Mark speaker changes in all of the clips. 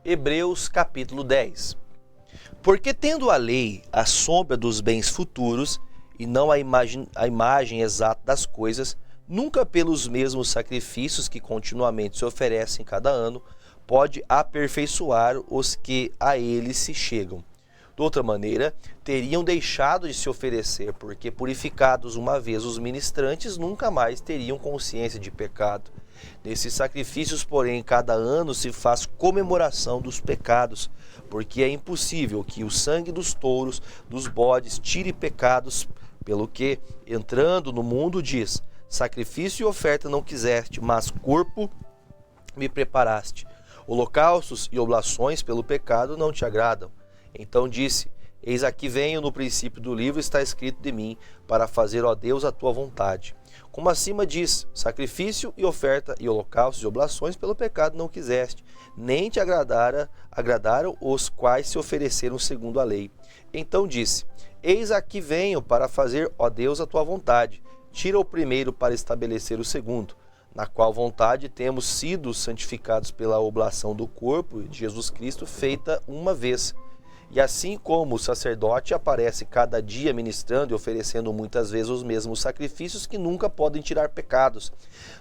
Speaker 1: Hebreus capítulo 10. Porque tendo a lei a sombra dos bens futuros, e não a imagem exata das coisas, nunca pelos mesmos sacrifícios que continuamente se oferecem cada ano, pode aperfeiçoar os que a ele se chegam. De outra maneira, teriam deixado de se oferecer, porque purificados uma vez os ministrantes, nunca mais teriam consciência de pecado. Nesses sacrifícios, porém, cada ano se faz comemoração dos pecados, porque é impossível que o sangue dos touros, dos bodes, tire pecados, pelo que, entrando no mundo, diz: sacrifício e oferta não quiseste, mas corpo me preparaste. Holocaustos e oblações pelo pecado não te agradam. Então disse: eis aqui venho, no princípio do livro está escrito de mim, para fazer, ó Deus, a tua vontade. Como acima diz: sacrifício e oferta e holocaustos e oblações pelo pecado não quiseste, nem te agradaram os quais se ofereceram segundo a lei. Então disse: eis aqui venho para fazer, ó Deus, a tua vontade. Tira o primeiro para estabelecer o segundo, na qual vontade temos sido santificados pela oblação do corpo de Jesus Cristo, feita uma vez. E assim como o sacerdote aparece cada dia ministrando e oferecendo muitas vezes os mesmos sacrifícios que nunca podem tirar pecados,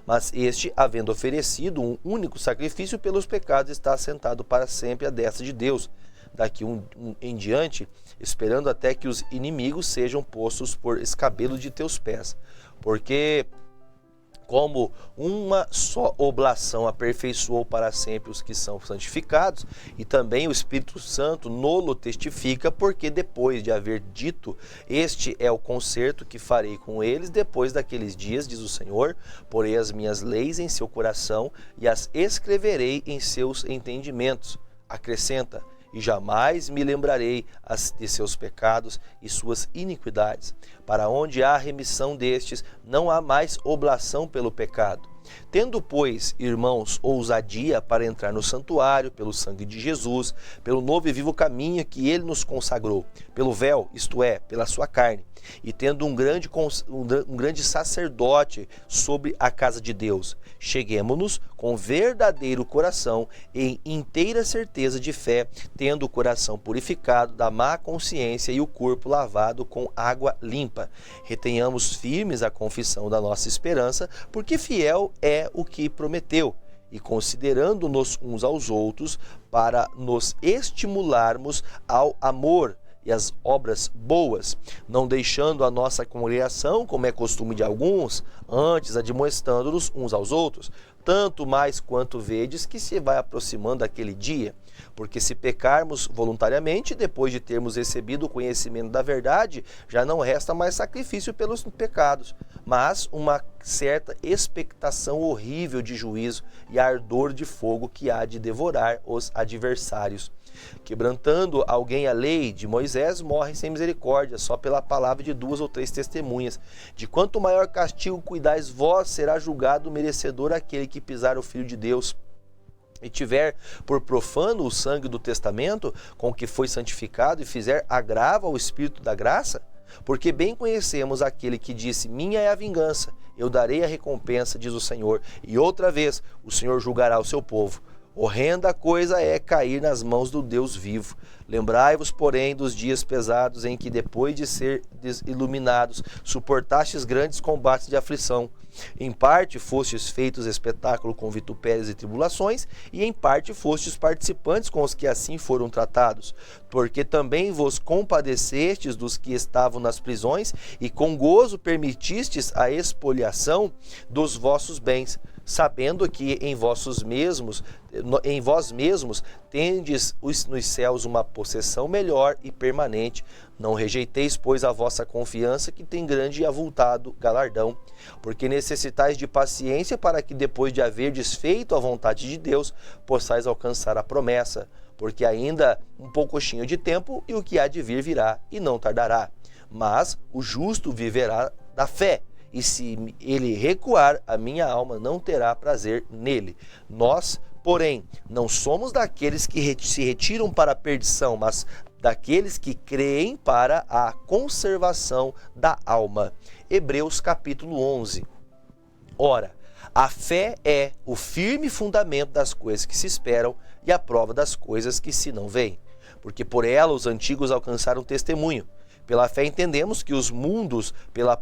Speaker 1: mas este, havendo oferecido um único sacrifício pelos pecados, está assentado para sempre à destra de Deus, daqui em diante, esperando até que os inimigos sejam postos por escabelo de teus pés. Porque como uma só oblação aperfeiçoou para sempre os que são santificados, e também o Espírito Santo nolo testifica, porque depois de haver dito: este é o concerto que farei com eles depois daqueles dias, diz o Senhor, porei as minhas leis em seu coração e as escreverei em seus entendimentos. Acrescenta: e jamais me lembrarei de seus pecados e suas iniquidades. Para onde há remissão destes, não há mais oblação pelo pecado. Tendo, pois, irmãos, ousadia para entrar no santuário, pelo sangue de Jesus, pelo novo e vivo caminho que ele nos consagrou, pelo véu, isto é, pela sua carne, e tendo um grande sacerdote sobre a casa de Deus, cheguemo-nos com verdadeiro coração, em inteira certeza de fé, tendo o coração purificado da má consciência e o corpo lavado com água limpa. Retenhamos firmes a confissão da nossa esperança, porque fiel é o que prometeu, e considerando-nos uns aos outros, para nos estimularmos ao amor e às obras boas, não deixando a nossa congregação, como é costume de alguns, antes admoestando-nos uns aos outros, tanto mais quanto vedes que se vai aproximando aquele dia. Porque se pecarmos voluntariamente, depois de termos recebido o conhecimento da verdade, já não resta mais sacrifício pelos pecados, mas uma certa expectação horrível de juízo e ardor de fogo que há de devorar os adversários. Quebrantando alguém a lei de Moisés, morre sem misericórdia, só pela palavra de 2 ou 3 testemunhas. De quanto maior castigo cuidais vós, será julgado merecedor aquele que pisar o Filho de Deus e tiver por profano o sangue do testamento com que foi santificado e fizer agravo ao Espírito da graça? Porque bem conhecemos aquele que disse: minha é a vingança, eu darei a recompensa, diz o Senhor, e outra vez o Senhor julgará o seu povo. Horrenda coisa é cair nas mãos do Deus vivo. Lembrai-vos, porém, dos dias pesados em que, depois de ser iluminados, suportastes grandes combates de aflição. Em parte fostes feitos espetáculo com vitupérios e tribulações, e em parte fostes participantes com os que assim foram tratados. Porque também vos compadecestes dos que estavam nas prisões, e com gozo permitistes a expoliação dos vossos bens, sabendo que em vós mesmos tendes nos céus uma possessão melhor e permanente. Não rejeiteis, pois, a vossa confiança, que tem grande e avultado galardão, porque necessitais de paciência, para que, depois de haverdes feito a vontade de Deus, possais alcançar a promessa. Porque ainda um poucochinho de tempo, e o que há de vir virá, e não tardará. Mas o justo viverá da fé, e se ele recuar, a minha alma não terá prazer nele. Nós, porém, não somos daqueles que se retiram para a perdição, mas daqueles que creem para a conservação da alma. Hebreus capítulo 11. Ora, a fé é o firme fundamento das coisas que se esperam, e a prova das coisas que se não veem. Porque por ela os antigos alcançaram testemunho. Pela fé entendemos que os mundos pela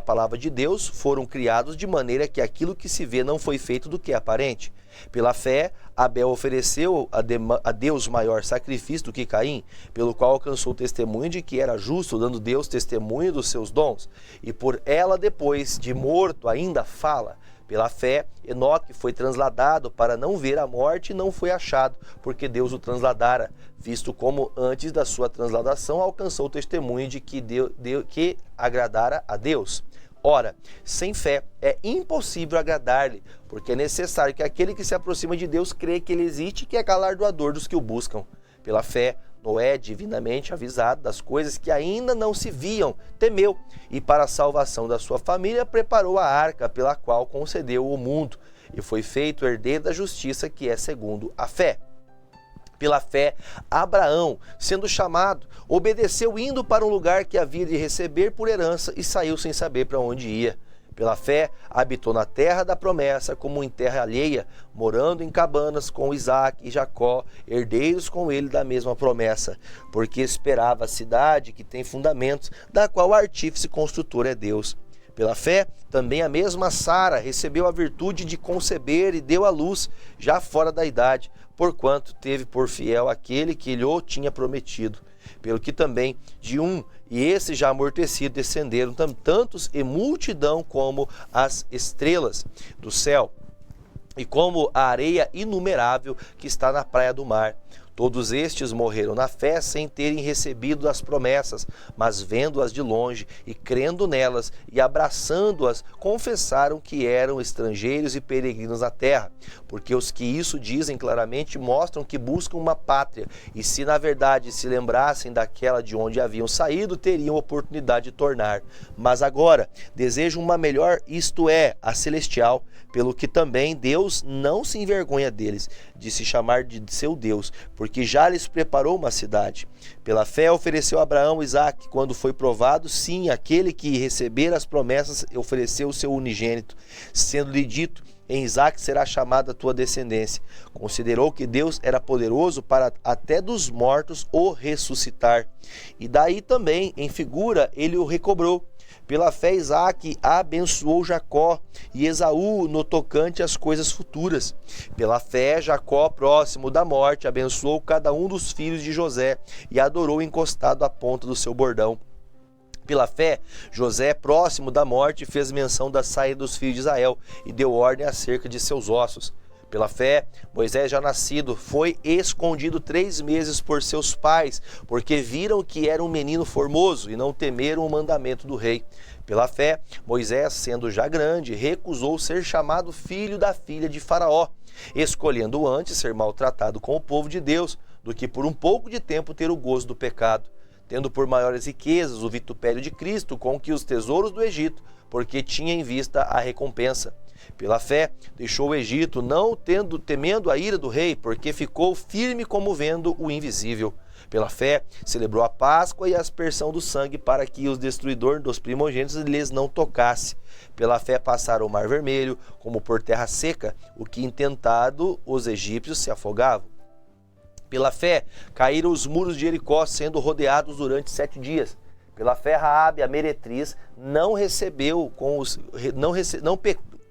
Speaker 1: palavra de Deus foram criados de maneira que aquilo que se vê não foi feito do que é aparente. Pela fé, Abel ofereceu a Deus maior sacrifício do que Caim, pelo qual alcançou testemunho de que era justo, dando Deus testemunho dos seus dons. E por ela, depois de morto, ainda fala. Pela fé, Enoque foi transladado para não ver a morte e não foi achado, porque Deus o transladara, visto como antes da sua transladação alcançou o testemunho de que agradara a Deus. Ora, sem fé é impossível agradar-lhe, porque é necessário que aquele que se aproxima de Deus crê que ele existe e que é galardoador dos que o buscam. Pela fé, Noé, divinamente avisado das coisas que ainda não se viam, temeu e para a salvação da sua família preparou a arca pela qual concedeu o mundo e foi feito herdeiro da justiça que é segundo a fé. Pela fé, Abraão, sendo chamado, obedeceu indo para um lugar que havia de receber por herança e saiu sem saber para onde ia. Pela fé, habitou na terra da promessa como em terra alheia, morando em cabanas com Isaque e Jacó, herdeiros com ele da mesma promessa, porque esperava a cidade que tem fundamentos, da qual o artífice construtor é Deus. Pela fé, também a mesma Sara recebeu a virtude de conceber e deu à luz, já fora da idade, porquanto teve por fiel aquele que lhe tinha prometido. Pelo que também de um, e esse já amortecido, descenderam tantos e multidão como as estrelas do céu, e como a areia inumerável que está na praia do mar. Todos estes morreram na fé sem terem recebido as promessas, mas vendo-as de longe e crendo nelas e abraçando-as, confessaram que eram estrangeiros e peregrinos na terra. Porque os que isso dizem claramente mostram que buscam uma pátria, e se na verdade se lembrassem daquela de onde haviam saído, teriam oportunidade de tornar. Mas agora desejam uma melhor, isto é, a celestial, pelo que também Deus não se envergonha deles, de se chamar de seu Deus, porque já lhes preparou uma cidade. Pela fé ofereceu Abraão Isaque, quando foi provado, sim, aquele que recebera as promessas ofereceu o seu unigênito, sendo-lhe dito, em Isaque será chamada a tua descendência. Considerou que Deus era poderoso para até dos mortos o ressuscitar. E daí também, em figura, ele o recobrou. Pela fé, Isaque abençoou Jacó e Esaú no tocante às coisas futuras. Pela fé, Jacó, próximo da morte, abençoou cada um dos filhos de José e adorou encostado à ponta do seu bordão. Pela fé, José, próximo da morte, fez menção da saída dos filhos de Israel e deu ordem acerca de seus ossos. Pela fé, Moisés, já nascido, foi escondido 3 meses por seus pais, porque viram que era um menino formoso e não temeram o mandamento do rei. Pela fé, Moisés, sendo já grande, recusou ser chamado filho da filha de Faraó, escolhendo antes ser maltratado com o povo de Deus, do que por um pouco de tempo ter o gozo do pecado, tendo por maiores riquezas o vitupério de Cristo com que os tesouros do Egito, porque tinha em vista a recompensa. Pela fé, deixou o Egito, não temendo a ira do rei, porque ficou firme como vendo o invisível. Pela fé, celebrou a Páscoa e a aspersão do sangue, para que os destruidores dos primogênitos lhes não tocasse. Pela fé passaram o mar vermelho, como por terra seca, o que intentado os egípcios se afogavam. Pela fé, caíram os muros de Jericó, sendo rodeados durante 7 dias. Pela fé, Raabe, a meretriz, não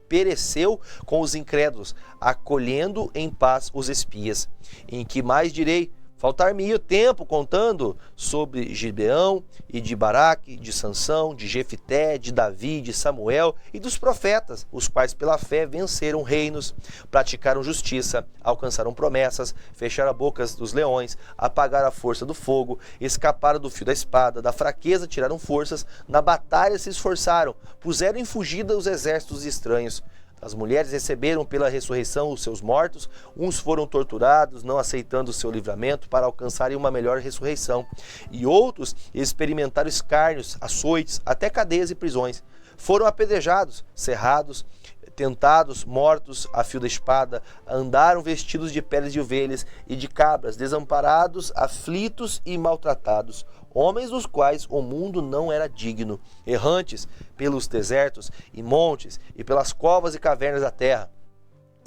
Speaker 1: pereceu com os incrédulos, acolhendo em paz os espias. Em que mais direi? Faltar-me-ia tempo contando sobre Gibeão e de Baraque, de Sansão, de Jefité, de Davi, de Samuel e dos profetas, os quais pela fé venceram reinos, praticaram justiça, alcançaram promessas, fecharam as bocas dos leões, apagaram a força do fogo, escaparam do fio da espada, da fraqueza tiraram forças, na batalha se esforçaram, puseram em fugida os exércitos estranhos. As mulheres receberam pela ressurreição os seus mortos, uns foram torturados, não aceitando o seu livramento para alcançarem uma melhor ressurreição, e outros experimentaram escárnios, açoites, até cadeias e prisões. Foram apedrejados, cerrados, tentados, mortos a fio da espada, andaram vestidos de peles de ovelhas e de cabras, desamparados, aflitos e maltratados, homens dos quais o mundo não era digno, errantes pelos desertos e montes e pelas covas e cavernas da terra.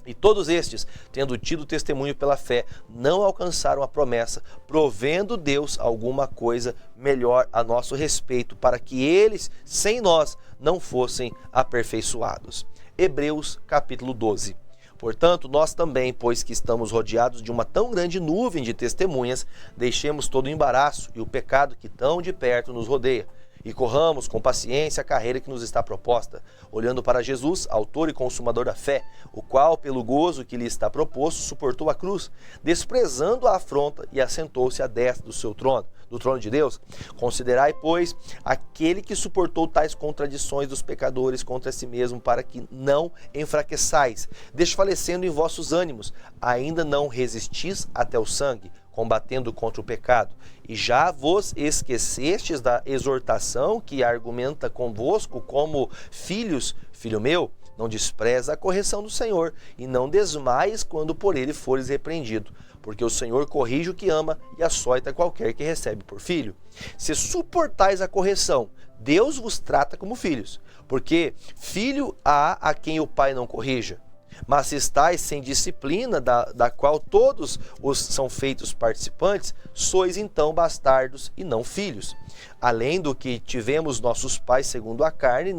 Speaker 1: E todos estes, tendo tido testemunho pela fé, não alcançaram a promessa, provendo Deus alguma coisa melhor a nosso respeito, para que eles, sem nós, não fossem aperfeiçoados. Hebreus capítulo 12. Portanto, nós também, pois que estamos rodeados de uma tão grande nuvem de testemunhas, deixemos todo o embaraço e o pecado que tão de perto nos rodeia, e corramos com paciência a carreira que nos está proposta, olhando para Jesus, autor e consumador da fé, o qual, pelo gozo que lhe está proposto, suportou a cruz, desprezando a afronta, e assentou-se à destra do seu trono, do trono de Deus. Considerai, pois, aquele que suportou tais contradições dos pecadores contra si mesmo, para que não enfraqueçais, desfalecendo em vossos ânimos, ainda não resistis até o sangue, combatendo contra o pecado, e já vos esquecestes da exortação que argumenta convosco como filhos. Filho meu, não despreza a correção do Senhor, e não desmaies quando por ele fores repreendido, porque o Senhor corrige o que ama e açoita qualquer que recebe por filho. Se suportais a correção, Deus vos trata como filhos, porque filho há a quem o pai não corrija. Mas se estáis sem disciplina, da qual todos os são feitos participantes, sois então bastardos e não filhos. Além do que tivemos nossos pais segundo a carne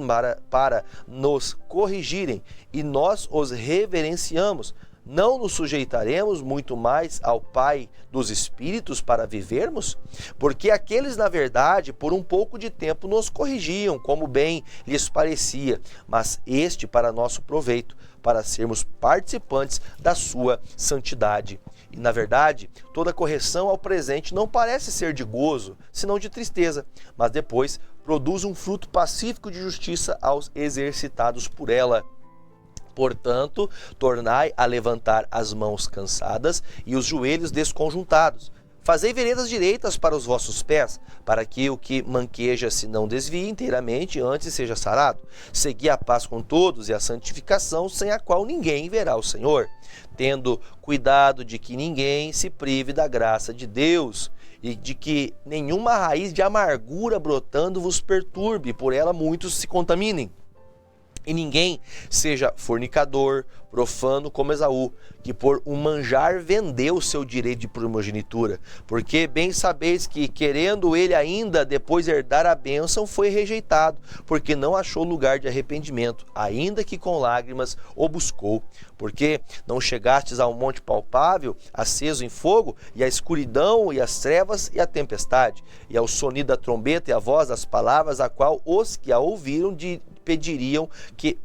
Speaker 1: para nos corrigirem, e nós os reverenciamos, não nos sujeitaremos muito mais ao Pai dos Espíritos para vivermos? Porque aqueles, na verdade, por um pouco de tempo nos corrigiam, como bem lhes parecia, mas este para nosso proveito, para sermos participantes da sua santidade. E, na verdade, toda correção ao presente não parece ser de gozo, senão de tristeza, mas depois produz um fruto pacífico de justiça aos exercitados por ela. Portanto, tornai a levantar as mãos cansadas e os joelhos desconjuntados. Fazei veredas direitas para os vossos pés, para que o que manqueja se não desvie inteiramente, antes seja sarado. Segui a paz com todos e a santificação, sem a qual ninguém verá o Senhor, tendo cuidado de que ninguém se prive da graça de Deus, e de que nenhuma raiz de amargura brotando vos perturbe, por ela muitos se contaminem. E ninguém seja fornicador, profano como Esaú, que por um manjar vendeu o seu direito de primogenitura. Porque bem sabeis que, querendo ele ainda depois herdar a bênção, foi rejeitado, porque não achou lugar de arrependimento, ainda que com lágrimas o buscou. Porque não chegastes ao monte palpável, aceso em fogo, e a escuridão, e as trevas, e a tempestade, e ao sonido da trombeta, e a voz das palavras, a qual os que a ouviram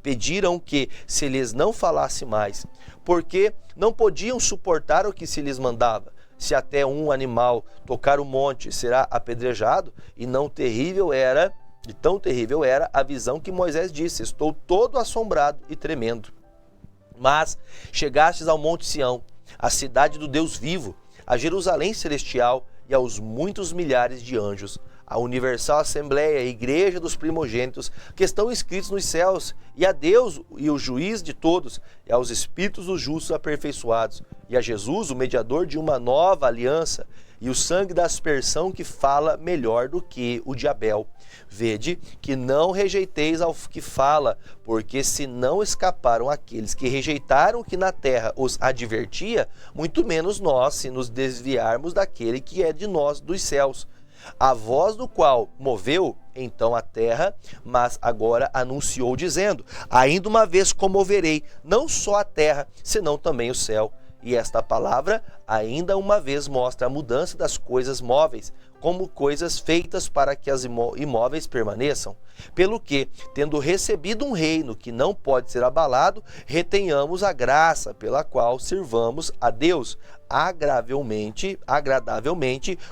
Speaker 1: pediram que se lhes não falasse mais, porque não podiam suportar o que se lhes mandava. Se até um animal tocar o monte, será apedrejado, e tão terrível era a visão que Moisés disse: estou todo assombrado e tremendo. Mas chegastes ao monte Sião, a cidade do Deus vivo, a Jerusalém celestial e aos muitos milhares de anjos, a universal assembleia, a igreja dos primogênitos, que estão inscritos nos céus, e a Deus, e o juiz de todos, e aos espíritos dos justos aperfeiçoados, e a Jesus, o mediador de uma nova aliança, e o sangue da aspersão que fala melhor do que o de Abel. Vede que não rejeiteis ao que fala, porque se não escaparam aqueles que rejeitaram o que na terra os advertia, muito menos nós, se nos desviarmos daquele que é de nós dos céus, a voz do qual moveu então a terra, mas agora anunciou dizendo: ainda uma vez comoverei não só a terra, senão também o céu. E esta palavra ainda uma vez mostra a mudança das coisas móveis, como coisas feitas para que as imóveis permaneçam. Pelo que, tendo recebido um reino que não pode ser abalado, retenhamos a graça pela qual sirvamos a Deus agradavelmente,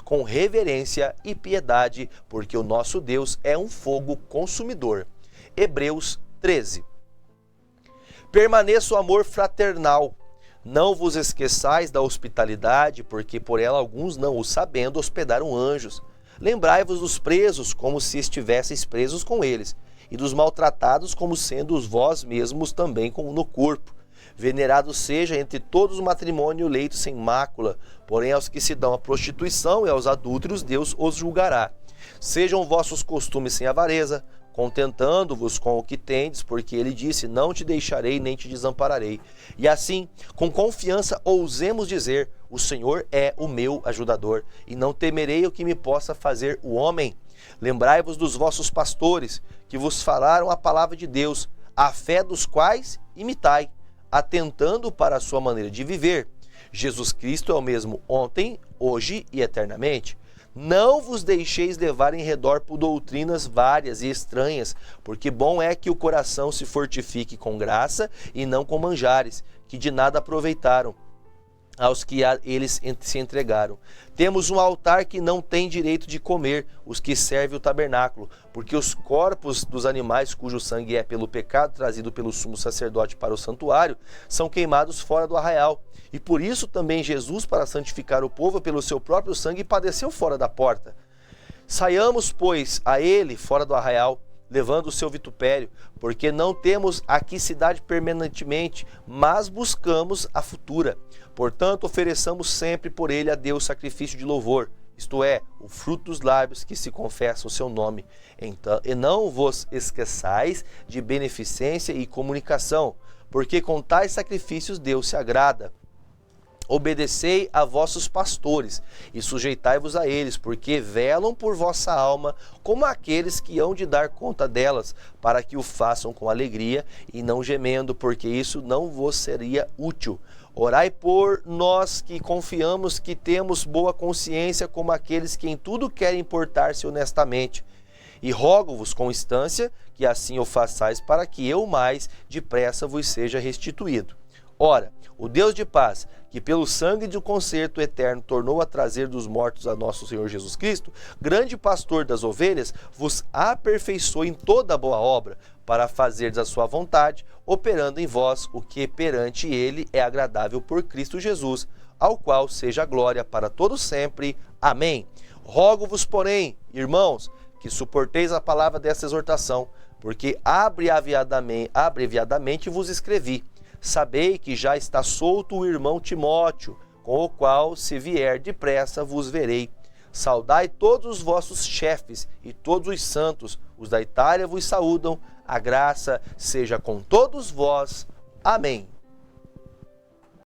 Speaker 1: com reverência e piedade, porque o nosso Deus é um fogo consumidor. Hebreus 13. Permaneça o amor fraternal. Não vos esqueçais da hospitalidade, porque por ela alguns, não o sabendo, hospedaram anjos. Lembrai-vos dos presos, como se estivesseis presos com eles, e dos maltratados, como sendo os vós mesmos também no corpo. Venerado seja entre todos o matrimônio e o leito sem mácula, porém aos que se dão à prostituição e aos adúlteros Deus os julgará. Sejam vossos costumes sem avareza, contentando-vos com o que tendes, porque ele disse: não te deixarei nem te desampararei. E assim, com confiança, ousemos dizer: o Senhor é o meu ajudador, e não temerei o que me possa fazer o homem. Lembrai-vos dos vossos pastores, que vos falaram a palavra de Deus, a fé dos quais imitai, atentando para a sua maneira de viver. Jesus Cristo é o mesmo ontem, hoje e eternamente. Não vos deixeis levar em redor por doutrinas várias e estranhas, porque bom é que o coração se fortifique com graça e não com manjares, que de nada aproveitaram aos que a eles se entregaram. Temos um altar que não tem direito de comer os que servem o tabernáculo, porque os corpos dos animais cujo sangue é pelo pecado trazido pelo sumo sacerdote para o santuário são queimados fora do arraial. E por isso também Jesus, para santificar o povo pelo seu próprio sangue, padeceu fora da porta. Saiamos, pois, a ele fora do arraial, levando o seu vitupério, porque não temos aqui cidade permanentemente, mas buscamos a futura. Portanto, ofereçamos sempre por ele a Deus sacrifício de louvor, isto é, o fruto dos lábios que se confessam o seu nome. Então, e não vos esqueçais de beneficência e comunicação, porque com tais sacrifícios Deus se agrada. Obedecei a vossos pastores e sujeitai-vos a eles, porque velam por vossa alma, como aqueles que hão de dar conta delas, para que o façam com alegria e não gemendo, porque isso não vos seria útil. Orai por nós que confiamos que temos boa consciência, como aqueles que em tudo querem portar-se honestamente. E rogo-vos com instância que assim o façais, para que eu mais depressa vos seja restituído. Ora, o Deus de paz, que pelo sangue do concerto eterno tornou a trazer dos mortos a nosso Senhor Jesus Cristo, grande pastor das ovelhas, vos aperfeiçoe em toda boa obra, para fazerdes a sua vontade, operando em vós o que perante ele é agradável por Cristo Jesus, ao qual seja a glória para todos sempre. Amém. Rogo-vos, porém, irmãos, que suporteis a palavra desta exortação, porque abreviadamente vos escrevi. Sabei que já está solto o irmão Timóteo, com o qual, se vier depressa, vos verei. Saudai todos os vossos chefes e todos os santos, os da Itália vos saúdam. A graça seja com todos vós. Amém.